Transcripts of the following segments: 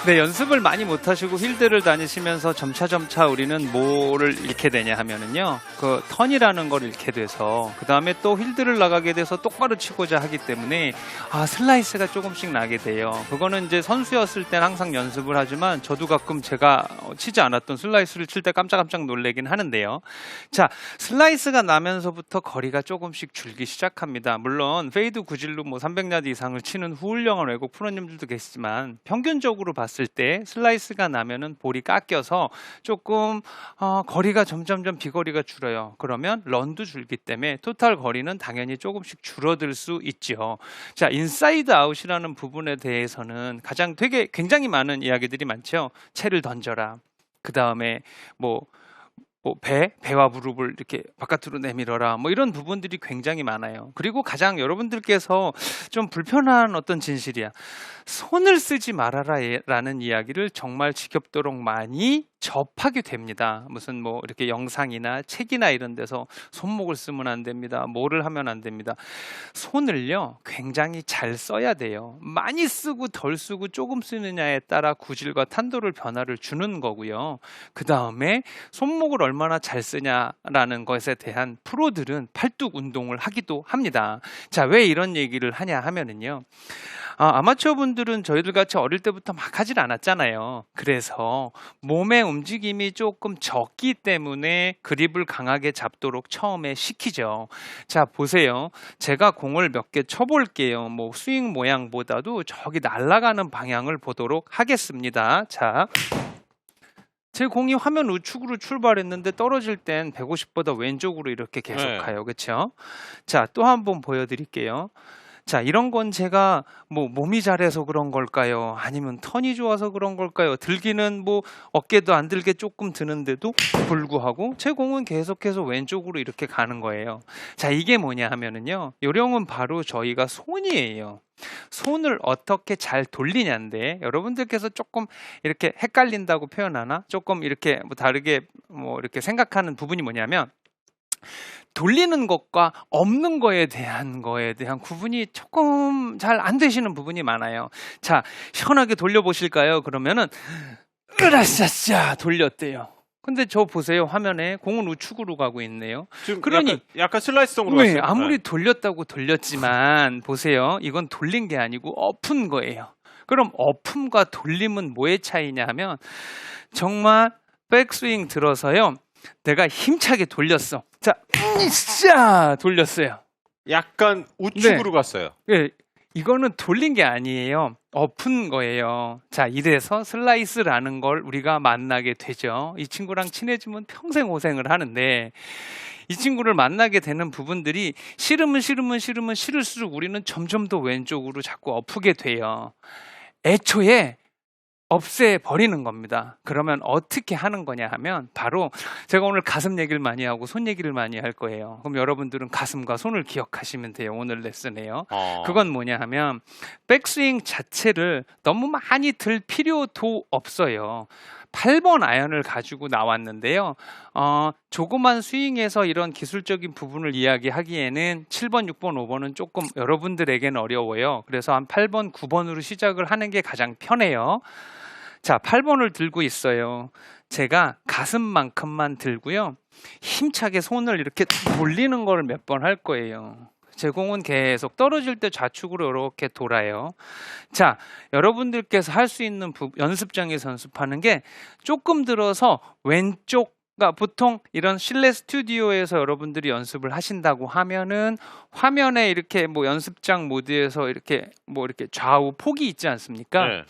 네, 연습을 많이 못 하시고 필드를 다니시면서 점차 우리는 뭐를 잃게 되냐 하면은요, 그 턴이라는 걸 잃게 돼서, 그 다음에 또 필드를 나가게 돼서 똑바로 치고자 하기 때문에, 슬라이스가 조금씩 나게 돼요. 그거는 이제 선수였을 땐 항상 연습을 하지만, 저도 가끔 제가 치지 않았던 슬라이스를 칠 때 깜짝깜짝 놀래긴 하는데요. 자, 슬라이스가 나면서부터 거리가 조금씩 줄기 시작합니다. 물론, 페이드 구질로 뭐 300야드 이상을 치는 후훌륭한 외국 프로님들도 계시지만, 평균적으로 봤을 때 슬라이스가 나면은 볼이 깎여서 조금 거리가 점점점 비거리가 줄어요. 그러면 런도 줄기 때문에 토탈 거리는 당연히 조금씩 줄어들 수 있죠. 자, 인사이드 아웃이라는 부분에 대해서는 가장 되게 굉장히 많은 이야기들이 많죠. 채를 던져라. 그 다음에 배와 무릎을 이렇게 바깥으로 내밀어라. 뭐 이런 부분들이 굉장히 많아요. 그리고 가장 여러분들께서 좀 불편한 어떤 진실이야. 손을 쓰지 말아라 라는 이야기를 정말 지겹도록 많이 접하게 됩니다. 무슨 뭐 이렇게 영상이나 책이나 이런 데서 손목을 쓰면 안 됩니다. 뭐를 하면 안 됩니다. 손을요, 굉장히 잘 써야 돼요. 많이 쓰고 덜 쓰고 조금 쓰느냐에 따라 구질과 탄도를 변화를 주는 거고요. 그 다음에 손목을 얼마나 잘 쓰냐라는 것에 대한 프로들은 팔뚝 운동을 하기도 합니다. 자, 왜 이런 얘기를 하냐 하면은요. 아마추어 분들은 저희들 같이 어릴 때부터 막 하질 않았잖아요. 그래서 몸의 움직임이 조금 적기 때문에 그립을 강하게 잡도록 처음에 시키죠. 자, 보세요. 제가 공을 몇 개 쳐볼게요. 뭐 스윙 모양보다도 저기 날아가는 방향을 보도록 하겠습니다. 자, 제 공이 화면 우측으로 출발했는데 떨어질 땐 150보다 왼쪽으로 이렇게 계속 가요. 그렇죠? 자, 또 한번 보여드릴게요. 자, 이런 건 제가 뭐 몸이 잘해서 그런 걸까요? 아니면 턴이 좋아서 그런 걸까요? 들기는 뭐 어깨도 안 들게 조금 드는데도 불구하고 제 공은 계속해서 왼쪽으로 이렇게 가는 거예요. 자, 이게 뭐냐 하면은요. 요령은 바로 저희가 손이에요. 손을 어떻게 잘 돌리냐인데, 여러분들께서 조금 이렇게 헷갈린다고 표현하나? 조금 이렇게 뭐 다르게 뭐 이렇게 생각하는 부분이 뭐냐면, 돌리는 것과 없는 거에 대한 구분이 조금 잘 안 되시는 부분이 많아요. 자, 시원하게 돌려보실까요? 그러면은 으라샤샤 돌렸대요. 근데 저 보세요. 화면에 공은 우측으로 가고 있네요. 지금 그러니 약간 슬라이스성으로 왜 갔어요. 아무리 돌렸다고 돌렸지만 보세요. 이건 돌린 게 아니고 엎은 거예요. 그럼 엎음과 돌림은 뭐의 차이냐 하면, 정말 백스윙 들어서요. 내가 힘차게 돌렸어. 자, 돌렸어요. 약간 우측으로 갔어요. 네, 이거는 돌린 게 아니에요. 엎은 거예요. 자, 이래서 슬라이스라는 걸 우리가 만나게 되죠. 이 친구랑 친해지면 평생 고생을 하는데, 이 친구를 만나게 되는 부분들이 싫으면 싫을수록 우리는 점점 더 왼쪽으로 자꾸 엎게 돼요. 애초에 없애버리는 겁니다. 그러면 어떻게 하는 거냐 하면, 바로 제가 오늘 가슴 얘기를 많이 하고 손 얘기를 많이 할 거예요. 그럼 여러분들은 가슴과 손을 기억하시면 돼요. 오늘 레슨에요. 그건 뭐냐 하면, 백스윙 자체를 너무 많이 들 필요도 없어요. 8번 아이언을 가지고 나왔는데요. 조그만 스윙에서 이런 기술적인 부분을 이야기하기에는 7번, 6번, 5번은 조금 여러분들에게는 어려워요. 그래서 한 8번, 9번으로 시작을 하는 게 가장 편해요. 자, 8번을 들고 있어요. 제가 가슴만큼만 들고요. 힘차게 손을 이렇게 돌리는 걸 몇 번 할 거예요. 제 공은 계속 떨어질 때 좌측으로 이렇게 돌아요. 자, 여러분들께서 할 수 있는 연습장에서 연습하는 게, 조금 들어서 왼쪽, 그러니까 보통 이런 실내 스튜디오에서 여러분들이 연습을 하신다고 하면은 화면에 이렇게 뭐 연습장 모드에서 이렇게 뭐 이렇게 좌우 폭이 있지 않습니까? 네.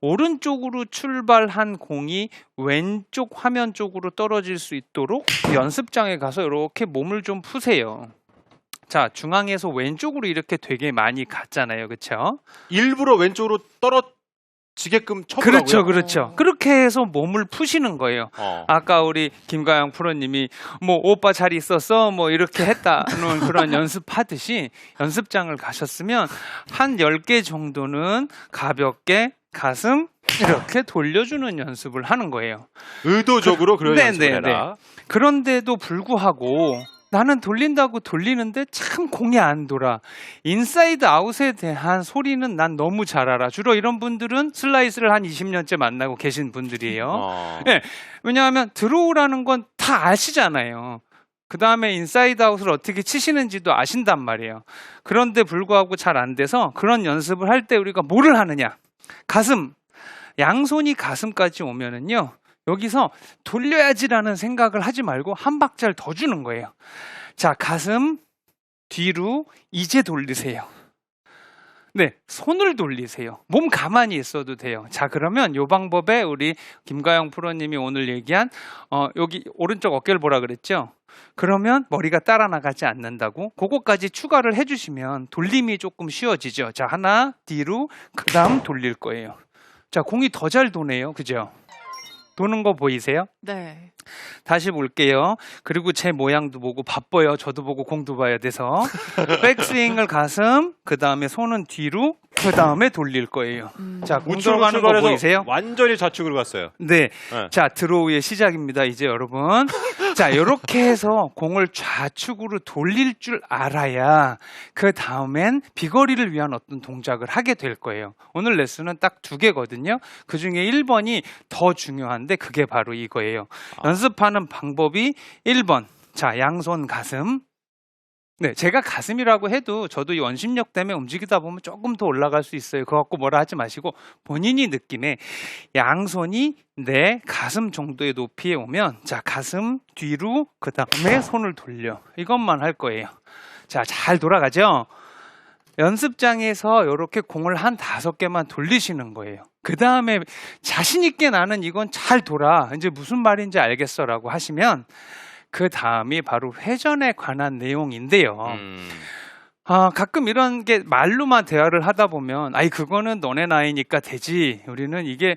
오른쪽으로 출발한 공이 왼쪽 화면 쪽으로 떨어질 수 있도록 연습장에 가서 이렇게 몸을 좀 푸세요. 자, 중앙에서 왼쪽으로 이렇게 되게 많이 갔잖아요. 그렇죠? 일부러 왼쪽으로 떨어지게끔 쳐보라고요? 그렇죠. 그렇게 해서 몸을 푸시는 거예요. 아까 우리 김가영 프로님이 뭐 오빠 잘 있었어? 뭐 이렇게 했다는 그런 연습하듯이 연습장을 가셨으면 한 10개 정도는 가볍게 가슴 이렇게 돌려주는 연습을 하는 거예요. 의도적으로 그런 연습을 해라. 그런데도 불구하고 나는 돌린다고 돌리는데 참 공이 안 돌아. 인사이드 아웃에 대한 소리는 난 너무 잘 알아. 주로 이런 분들은 슬라이스를 한 20년째 만나고 계신 분들이에요. 네, 왜냐하면 드로우라는 건 다 아시잖아요. 그 다음에 인사이드 아웃을 어떻게 치시는지도 아신단 말이에요. 그런데 불구하고 잘 안 돼서 그런 연습을 할 때 우리가 뭐를 하느냐. 가슴, 양손이 가슴까지 오면은요. 여기서 돌려야지라는 생각을 하지 말고 한 박자를 더 주는 거예요. 자, 가슴 뒤로 이제 돌리세요. 네, 손을 돌리세요. 몸 가만히 있어도 돼요. 자, 그러면 이 방법에 우리 김가영 프로님이 오늘 얘기한 여기 오른쪽 어깨를 보라 그랬죠? 그러면 머리가 따라 나가지 않는다고 그거까지 추가를 해주시면 돌림이 조금 쉬워지죠. 자, 하나 뒤로 그 다음 돌릴 거예요. 자, 공이 더 잘 도네요. 그죠? 도는 거 보이세요? 네. 다시 볼게요. 그리고 제 모양도 보고 바빠요. 저도 보고 공도 봐야 돼서. 백스윙을 가슴, 그 다음에 손은 뒤로, 그 다음에 돌릴 거예요. 자, 공 들어가는 거 보이세요? 완전히 좌측으로 갔어요. 네. 자, 드로우의 시작입니다. 이제 여러분. 자, 이렇게 해서 공을 좌측으로 돌릴 줄 알아야 그 다음엔 비거리를 위한 어떤 동작을 하게 될 거예요. 오늘 레슨은 딱 2개거든요. 그 중에 1번이 더 중요한데 그게 바로 이거예요. 연습하는 방법이 1번. 자, 양손 가슴. 네, 제가 가슴이라고 해도 저도 이 원심력 때문에 움직이다 보면 조금 더 올라갈 수 있어요. 그거 갖고 뭐라 하지 마시고 본인이 느낌에 양손이 내 가슴 정도의 높이에 오면 자, 가슴 뒤로 그 다음에 손을 돌려. 이것만 할 거예요. 자, 잘 돌아가죠? 연습장에서 이렇게 공을 한 5개만 돌리시는 거예요. 그 다음에 자신 있게 나는 이건 잘 돌아. 이제 무슨 말인지 알겠어라고 하시면 그 다음이 바로 회전에 관한 내용인데요. 가끔 이런 게 말로만 대화를 하다 보면 아이 그거는 너네 나이니까 되지. 우리는 이게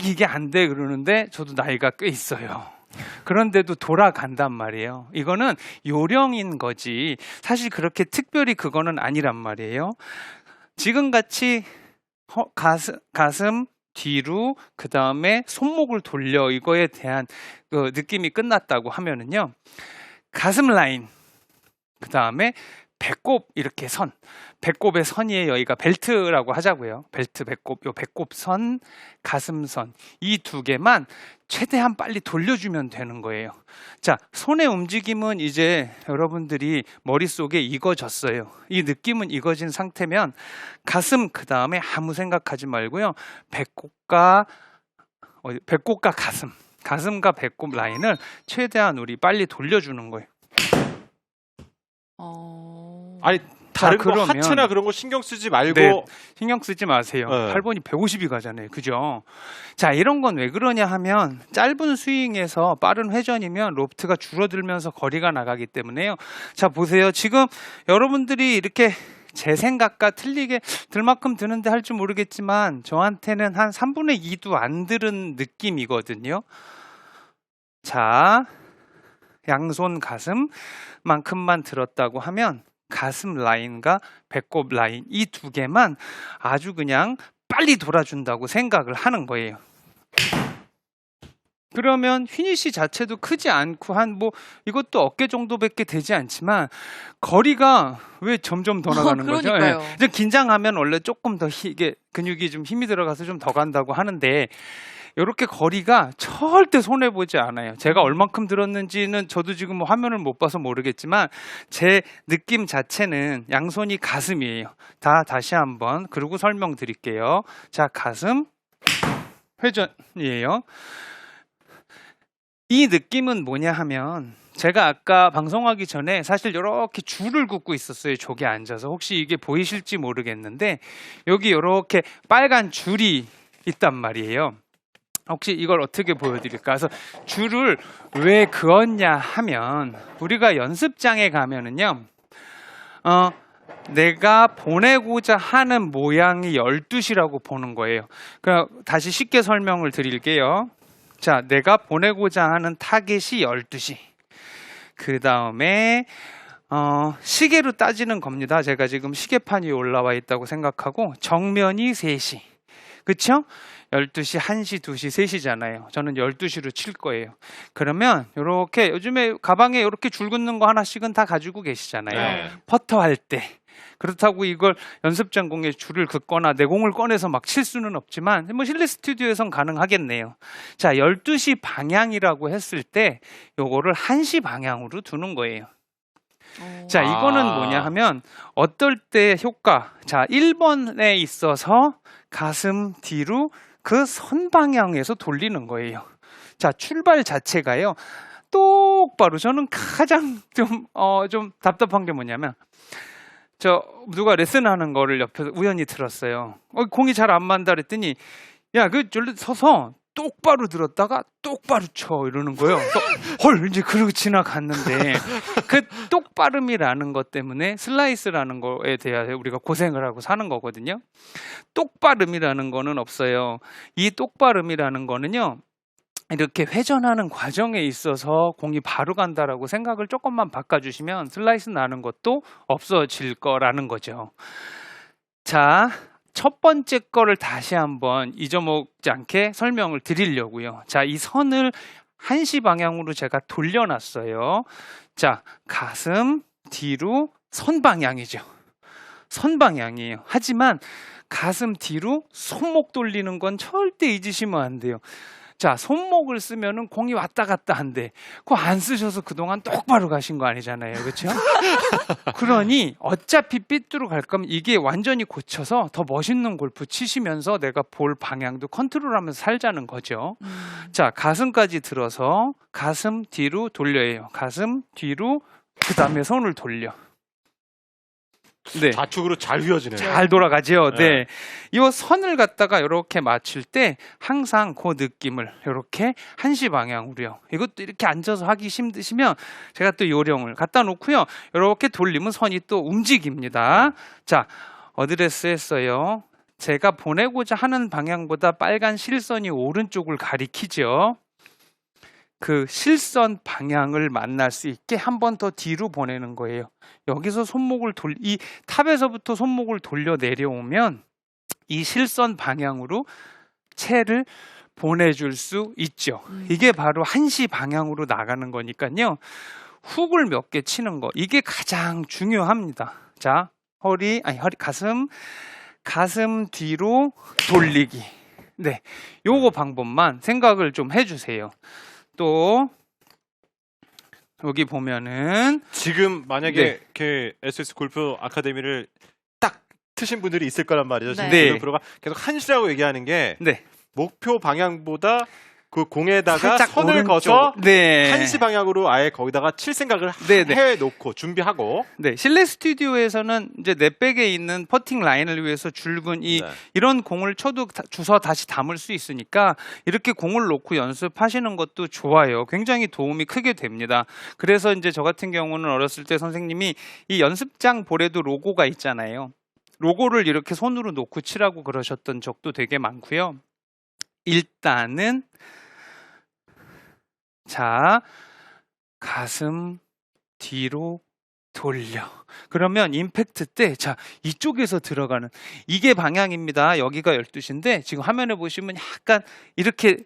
이게 안 돼 그러는데 저도 나이가 꽤 있어요. 그런데도 돌아간단 말이에요. 이거는 요령인 거지 사실 그렇게 특별히 그거는 아니란 말이에요. 지금같이 가슴 뒤로 그 다음에 손목을 돌려 이거에 대한 그 느낌이 끝났다고 하면은요. 가슴 라인 그 다음에 배꼽 이렇게 선 배꼽의 선이에요. 여기가 벨트라고 하자고요. 벨트 배꼽 요 배꼽 선 가슴선 이 2개만 최대한 빨리 돌려주면 되는 거예요. 자, 손의 움직임은 이제 여러분들이 머릿속에 익어졌어요. 이 느낌은 익어진 상태면 가슴 그 다음에 아무 생각하지 말고요. 배꼽과 가슴과 배꼽 라인을 최대한 우리 빨리 돌려주는 거예요. 아니 다른 거 그러면 하체나 그런 거 신경 쓰지 말고 네, 신경 쓰지 마세요. 네. 8번이 150이 가잖아요. 그죠? 자, 이런 건 왜 그러냐 하면 짧은 스윙에서 빠른 회전이면 로프트가 줄어들면서 거리가 나가기 때문에요. 자, 보세요. 지금 여러분들이 이렇게 제 생각과 틀리게 들 만큼 드는데 할 줄 모르겠지만 저한테는 한 3분의 2도 안 들은 느낌이거든요. 자, 양손 가슴만큼만 들었다고 하면 가슴 라인과 배꼽 라인 이 2개만 아주 그냥 빨리 돌아준다고 생각을 하는 거예요. 그러면 휘니시 자체도 크지 않고 한 이것도 어깨 정도밖에 되지 않지만 거리가 왜 점점 더 나가는 거죠? 그러니까요. 이제 긴장하면 원래 조금 더 이게 근육이 좀 힘이 들어가서 좀 더 간다고 하는데 이렇게 거리가 절대 손해보지 않아요. 제가 얼만큼 들었는지는 저도 지금 화면을 못 봐서 모르겠지만 제 느낌 자체는 양손이 가슴이에요. 다시 한번 그리고 설명드릴게요. 자, 가슴 회전이에요. 이 느낌은 뭐냐 하면 제가 아까 방송하기 전에 사실 이렇게 줄을 긋고 있었어요. 족에 앉아서. 혹시 이게 보이실지 모르겠는데 여기 이렇게 빨간 줄이 있단 말이에요. 혹시 이걸 어떻게 보여드릴까? 그래서 줄을 왜 그었냐 하면 우리가 연습장에 가면은요. 내가 보내고자 하는 모양이 12시라고 보는 거예요. 그럼 다시 쉽게 설명을 드릴게요. 자, 내가 보내고자 하는 타겟이 12시. 그 다음에 시계로 따지는 겁니다. 제가 지금 시계판 위에 올라와 있다고 생각하고 정면이 3시. 그쵸? 12시, 1시, 2시, 3시잖아요. 저는 12시로 칠 거예요. 그러면 요렇게 요즘에 가방에 이렇게 줄 긋는 거 하나씩은 다 가지고 계시잖아요. 네. 퍼터 할 때. 그렇다고 이걸 연습장 공에 줄을 긋거나 내 공을 꺼내서 막 칠 수는 없지만 뭐 실내 스튜디오에선 가능하겠네요. 자, 12시 방향이라고 했을 때 요거를 1시 방향으로 두는 거예요. 자, 이거는 뭐냐 하면 어떨 때 효과. 자, 1번에 있어서 가슴 뒤로 그 선 방향에서 돌리는 거예요. 자, 출발 자체가요. 똑바로 저는 가장 좀 답답한 게 뭐냐면 누가 레슨하는 거를 옆에서 우연히 들었어요. 공이 잘 안 맞는다 그랬더니 야, 저리 서서 똑바로 들었다가 똑바로 쳐 이러는 거예요. 헐, 이제 그러고 지나갔는데 그 똑바름이라는 것 때문에 슬라이스라는 거에 대하여 우리가 고생을 하고 사는 거거든요. 똑바름이라는 거는 없어요. 이 똑바름이라는 거는요. 이렇게 회전하는 과정에 있어서 공이 바로 간다라고 생각을 조금만 바꿔주시면 슬라이스 나는 것도 없어질 거라는 거죠. 자, 첫 번째 거를 다시 한번 잊어먹지 않게 설명을 드리려고요. 자, 이 선을 1시 방향으로 제가 돌려놨어요. 자, 가슴 뒤로 선 방향이죠. 선 방향이에요. 하지만 가슴 뒤로 손목 돌리는 건 절대 잊으시면 안 돼요. 자, 손목을 쓰면은 공이 왔다 갔다 한데 그거 안 쓰셔서 그동안 똑바로 가신 거 아니잖아요. 그렇죠? 그러니 어차피 삐뚤어 갈 거면 이게 완전히 고쳐서 더 멋있는 골프 치시면서 내가 볼 방향도 컨트롤하면서 살자는 거죠. 자, 가슴까지 들어서 가슴 뒤로 돌려요. 가슴 뒤로 그다음에 손을 돌려. 네. 좌측으로 잘 휘어지네요. 잘 돌아가죠. 네. 네. 이 선을 갖다가 이렇게 맞출 때 항상 그 느낌을 이렇게 1시 방향으로요. 이것도 이렇게 앉아서 하기 힘드시면 제가 또 요령을 갖다 놓고요. 이렇게 돌리면 선이 또 움직입니다. 자, 어드레스 했어요. 제가 보내고자 하는 방향보다 빨간 실선이 오른쪽을 가리키죠. 그 실선 방향을 만날 수 있게 한 번 더 뒤로 보내는 거예요. 여기서 이 탑에서부터 손목을 돌려 내려오면 이 실선 방향으로 채를 보내줄 수 있죠. 이게 바로 1시 방향으로 나가는 거니까요. 훅을 몇 개 치는 거, 이게 가장 중요합니다. 자, 가슴 뒤로 돌리기. 네, 요거 방법만 생각을 좀 해주세요. 또 여기 보면은 지금 만약에 SS 골프 아카데미를 딱 트신 분들이 있을 거란 말이죠. 지금 네. 골프가 계속 1시라고 얘기하는 게 네. 목표 방향보다 그 공에다가 살짝 선을 오른쪽. 거서 네. 1시 방향으로 아예 거기다가 칠 생각을 네네. 해놓고 준비하고. 네, 실내 스튜디오에서는 이제 넷백에 있는 퍼팅 라인을 위해서 줄근 이런 공을 쳐도 주워 다시 담을 수 있으니까 이렇게 공을 놓고 연습하시는 것도 좋아요. 굉장히 도움이 크게 됩니다. 그래서 이제 저 같은 경우는 어렸을 때 선생님이 이 연습장 볼에도 로고가 있잖아요. 로고를 이렇게 손으로 놓고 치라고 그러셨던 적도 되게 많고요. 일단은 자, 가슴 뒤로 돌려. 그러면 임팩트 때, 자, 이쪽에서 들어가는, 이게 방향입니다. 여기가 12시인데, 지금 화면에 보시면 약간 이렇게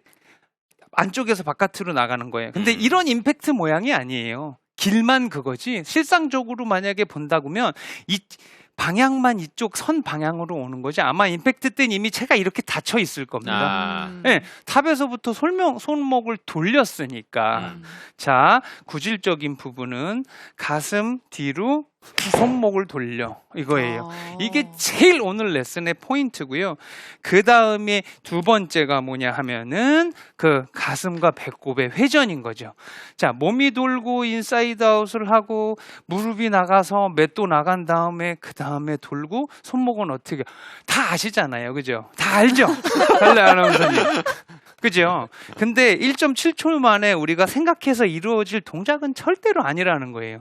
안쪽에서 바깥으로 나가는 거예요. 근데 이런 임팩트 모양이 아니에요. 길만 그거지, 실상적으로 만약에 본다고면, 이 방향만 이쪽 선 방향으로 오는 거지. 아마 임팩트 때는 이미 채가 이렇게 닫혀 있을 겁니다. 네, 탑에서부터 손목을 돌렸으니까. 자, 구질적인 부분은 가슴 뒤로 손목을 돌려, 이거예요. 이게 제일 오늘 레슨의 포인트고요. 그 다음에 두 번째가 뭐냐 하면은 그 가슴과 배꼽의 회전인 거죠. 자, 몸이 돌고 인사이드 아웃을 하고 무릎이 나가서 맷도 나간 다음에 그 다음에 돌고 손목은 어떻게, 다 아시잖아요. 그죠? 다 알죠? 달래 아나운서님. 그죠? 근데 1.7초 만에 우리가 생각해서 이루어질 동작은 절대로 아니라는 거예요.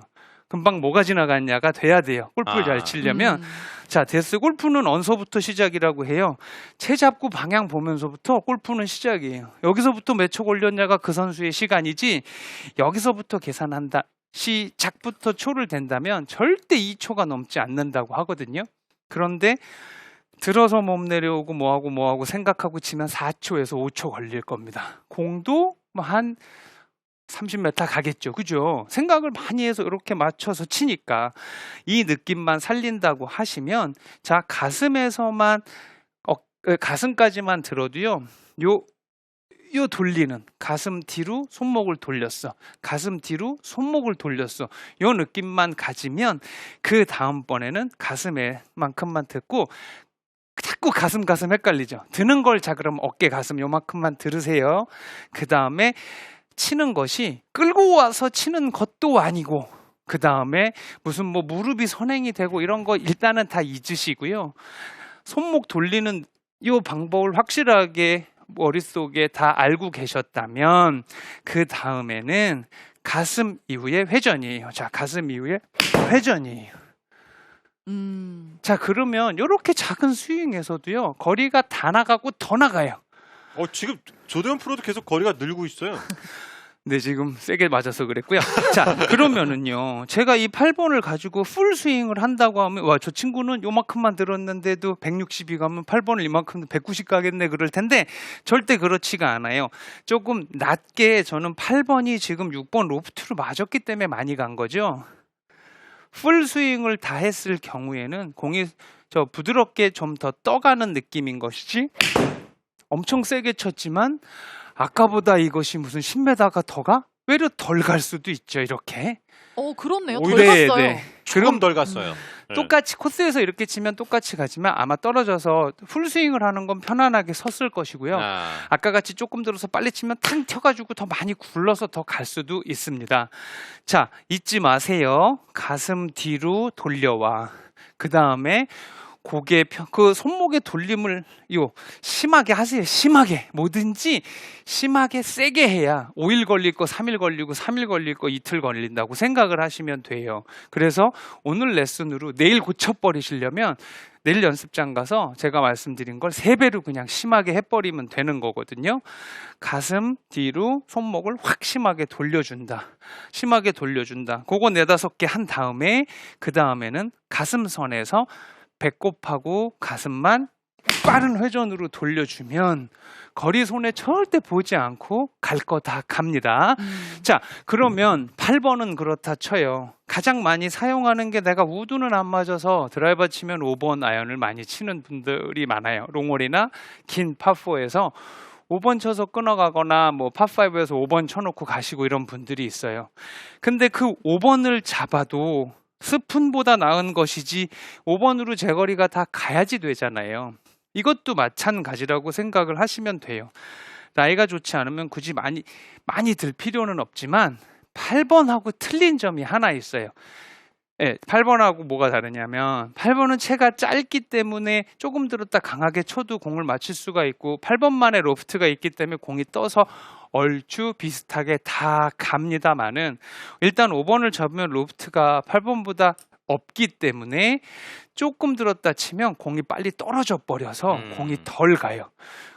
금방 뭐가 지나갔냐가 돼야 돼요. 골프를 잘 치려면. 자, 데스 골프는 언서부터 시작이라고 해요. 채 잡고 방향 보면서부터 골프는 시작이에요. 여기서부터 몇 초 걸렸냐가 그 선수의 시간이지, 여기서부터 계산한다. 시작부터 초를 댄다면 절대 2초가 넘지 않는다고 하거든요. 그런데 들어서 몸 내려오고 뭐하고 생각하고 치면 4초에서 5초 걸릴 겁니다. 공도 뭐 한 30m 가겠죠. 그죠? 생각을 많이 해서 이렇게 맞춰서 치니까 이 느낌만 살린다고 하시면 자, 가슴에서만 가슴까지만 들어도요. 요 돌리는 가슴 뒤로 손목을 돌렸어. 가슴 뒤로 손목을 돌렸어. 요 느낌만 가지면 그 다음번에는 가슴에만큼만 듣고 자꾸 가슴 헷갈리죠. 드는 걸 자 그럼 어깨 가슴 요만큼만 들으세요. 그 다음에 치는 것이 끌고 와서 치는 것도 아니고 그 다음에 무슨 뭐 무릎이 선행이 되고 이런 거 일단은 다 잊으시고요. 손목 돌리는 이 방법을 확실하게 머릿속에 다 알고 계셨다면 그 다음에는 가슴 이후에 회전이에요. 자, 가슴 이후에 회전이에요. 자, 그러면 이렇게 작은 스윙에서도요. 거리가 다 나가고 더 나가요. 지금 조대현 프로도 계속 거리가 늘고 있어요. 네, 지금 세게 맞아서 그랬고요. 자, 그러면은요. 제가 이 8번을 가지고 풀 스윙을 한다고 하면 와, 저 친구는 요만큼만 들었는데도 160이 가면 8번을 이만큼 190 가겠네 그럴 텐데 절대 그렇지가 않아요. 조금 낮게 저는 8번이 지금 6번 로프트로 맞았기 때문에 많이 간 거죠. 풀 스윙을 다 했을 경우에는 공이 저 부드럽게 좀 더 떠가는 느낌인 것이지 엄청 세게 쳤지만 아까보다 이것이 무슨 10m가 더 가? 외려 덜 갈 수도 있죠, 이렇게. 그렇네요. 오히려- 덜 네, 갔어요. 네. 조금 덜 갔어요. 네. 똑같이 코스에서 이렇게 치면 똑같이 가지만 아마 떨어져서 풀스윙을 하는 건 편안하게 섰을 것이고요. 아까 같이 조금 들어서 빨리 치면 탕 튀어가지고 더 많이 굴러서 더 갈 수도 있습니다. 자, 잊지 마세요. 가슴 뒤로 돌려와. 그 다음에 고개 그 손목의 돌림을 심하게 하세요. 심하게 뭐든지 심하게 세게 해야 5일 걸릴 거 3일 걸리고 3일 걸릴 거 이틀 걸린다고 생각을 하시면 돼요. 그래서 오늘 레슨으로 내일 고쳐버리시려면 내일 연습장 가서 제가 말씀드린 걸 3배로 그냥 심하게 해버리면 되는 거거든요. 가슴 뒤로 손목을 확 심하게 돌려준다. 심하게 돌려준다. 그거 4-5개 한 다음에 그 다음에는 가슴선에서 배꼽하고 가슴만 빠른 회전으로 돌려주면 거리 손에 절대 보지 않고 갈 거 다 갑니다. 자, 그러면 8번은 그렇다 쳐요. 가장 많이 사용하는 게 내가 우드는 안 맞아서 드라이버 치면 5번 아이언을 많이 치는 분들이 많아요. 롱홀이나 긴 파4에서 5번 쳐서 끊어가거나 뭐 파5에서 5번 쳐놓고 가시고 이런 분들이 있어요. 근데 그 5번을 잡아도 스푼보다 나은 것이지 5번으로 제 거리가 다 가야지 되잖아요. 이것도 마찬가지라고 생각을 하시면 돼요. 나이가 좋지 않으면 굳이 많이 들 필요는 없지만 8번하고 틀린 점이 하나 있어요. 네, 8번하고 뭐가 다르냐면 8번은 채가 짧기 때문에 조금 들었다 강하게 쳐도 공을 맞출 수가 있고 8번만의 로프트가 있기 때문에 공이 떠서 얼추 비슷하게 다 갑니다만은 일단 5번을 잡으면 로프트가 8번보다 없기 때문에 조금 들었다 치면 공이 빨리 떨어져 버려서 공이 덜 가요.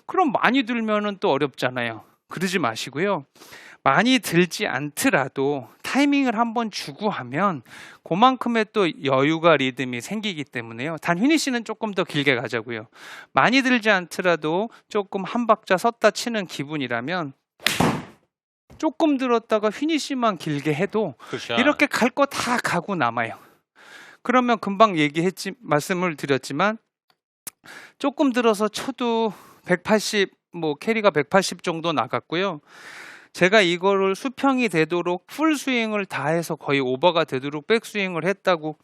그럼 많이 들면은 또 어렵잖아요. 그러지 마시고요. 많이 들지 않더라도 타이밍을 한번 주고 하면 그만큼의 또 여유가 리듬이 생기기 때문에요. 단 휘니 씨는 조금 더 길게 가자고요. 많이 들지 않더라도 조금 한 박자 섰다 치는 기분이라면 조금 들었다가 휘니 씨만 길게 해도 이렇게 갈 거 다 가고 남아요. 그러면 금방 말씀을 드렸지만 조금 들어서 쳐도 180, 뭐 캐리가 180 정도 나갔고요. 제가 이거를 수평이 되도록 풀 스윙을 다 해서 거의 오버가 되도록 백스윙을 했다고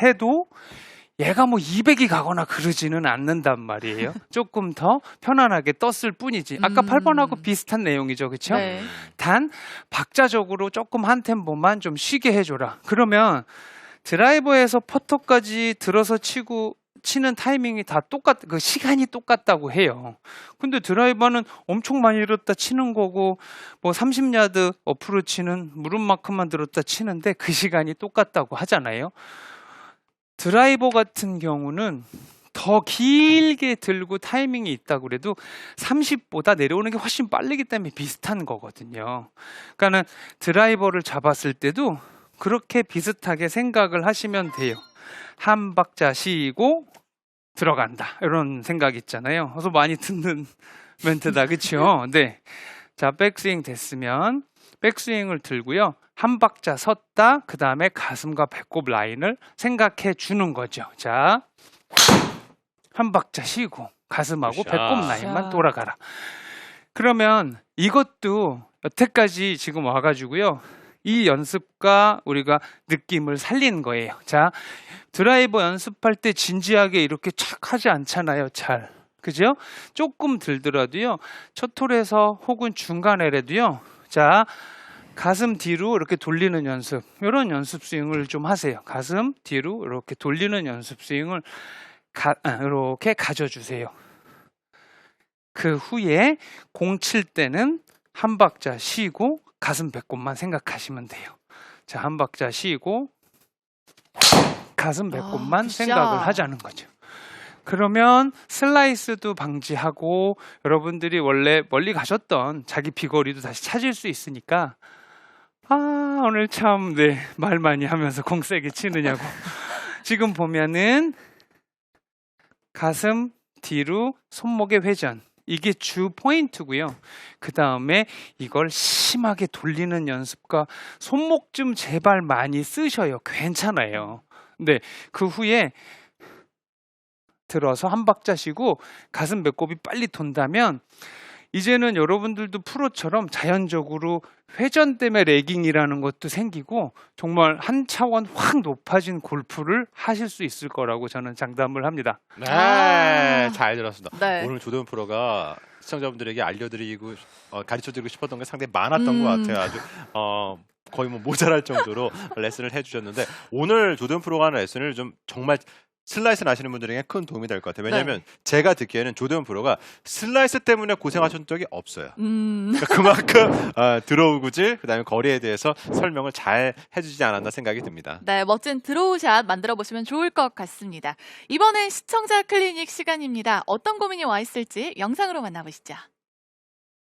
해도 얘가 뭐 200이 가거나 그러지는 않는단 말이에요. 조금 더 편안하게 떴을 뿐이지. 아까 8번하고 비슷한 내용이죠. 그렇죠? 네. 단 박자적으로 조금 한 템포만 좀 쉬게 해줘라. 그러면 드라이버에서 퍼터까지 들어서 치는 타이밍이 다 그 시간이 똑같다고 해요. 근데 드라이버는 엄청 많이 들었다 치는 거고, 뭐 30야드 어프로치는 무릎만큼만 들었다 치는데 그 시간이 똑같다고 하잖아요. 드라이버 같은 경우는 더 길게 들고 타이밍이 있다고 그래도 30보다 내려오는 게 훨씬 빠르기 때문에 비슷한 거거든요. 그러니까는 드라이버를 잡았을 때도 그렇게 비슷하게 생각을 하시면 돼요. 한 박자 쉬고 들어간다. 이런 생각 있잖아요. 그래서 많이 듣는 멘트다. 그렇죠? 네. 자, 백스윙 됐으면 백스윙을 들고요. 한 박자 섰다. 그 다음에 가슴과 배꼽 라인을 생각해 주는 거죠. 자, 한 박자 쉬고 가슴하고 굿샷. 배꼽 라인만 굿샷. 돌아가라. 그러면 이것도 여태까지 지금 와가지고요. 이 연습과 우리가 느낌을 살린 거예요. 자, 드라이버 연습할 때 진지하게 이렇게 착 하지 않잖아요. 잘. 그죠? 조금 들더라도요. 첫 홀에서 혹은 중간에라도요. 자, 가슴 뒤로 이렇게 돌리는 연습. 이런 연습 스윙을 좀 하세요. 가슴 뒤로 이렇게 돌리는 연습 스윙을 이렇게 가져주세요. 그 후에 공 칠 때는 한 박자 쉬고 가슴 배꼽만 생각하시면 돼요. 자, 한 박자 쉬고 가슴 배꼽만 굿샷. 생각을 하자는 거죠. 그러면 슬라이스도 방지하고 여러분들이 원래 멀리 가셨던 자기 비거리도 다시 찾을 수 있으니까 오늘 참 말 많이 하면서 공 세게 치느냐고. 지금 보면은 가슴 뒤로 손목의 회전. 이게 주 포인트고요. 그 다음에 이걸 심하게 돌리는 연습과 손목 좀 제발 많이 쓰셔요. 괜찮아요. 네, 그 후에 들어서 한 박자 쉬고 가슴 배꼽이 빨리 돈다면 이제는 여러분들도 프로처럼 자연적으로 회전 때문에 레깅이라는 것도 생기고 정말 한 차원 확 높아진 골프를 하실 수 있을 거라고 저는 장담을 합니다. 네, 아. 잘 들었습니다. 네. 오늘 조대훈 프로가 시청자분들에게 알려드리고 가르쳐드리고 싶었던 게 상당히 많았던 것 같아요. 아주 거의 뭐 모자랄 정도로 레슨을 해주셨는데 오늘 조대훈 프로가 하는 레슨을 좀 정말 슬라이스를 아시는 분들에게 큰 도움이 될 것 같아요. 왜냐하면 제가 듣기에는 조대훈 프로가 슬라이스 때문에 고생하셨던 적이 없어요. 그러니까 그만큼 드로우구질, 그다음에 거리에 대해서 설명을 잘 해주지 않았나 생각이 듭니다. 네, 멋진 드로우샷 만들어 보시면 좋을 것 같습니다. 이번엔 시청자 클리닉 시간입니다. 어떤 고민이 와 있을지 영상으로 만나보시죠.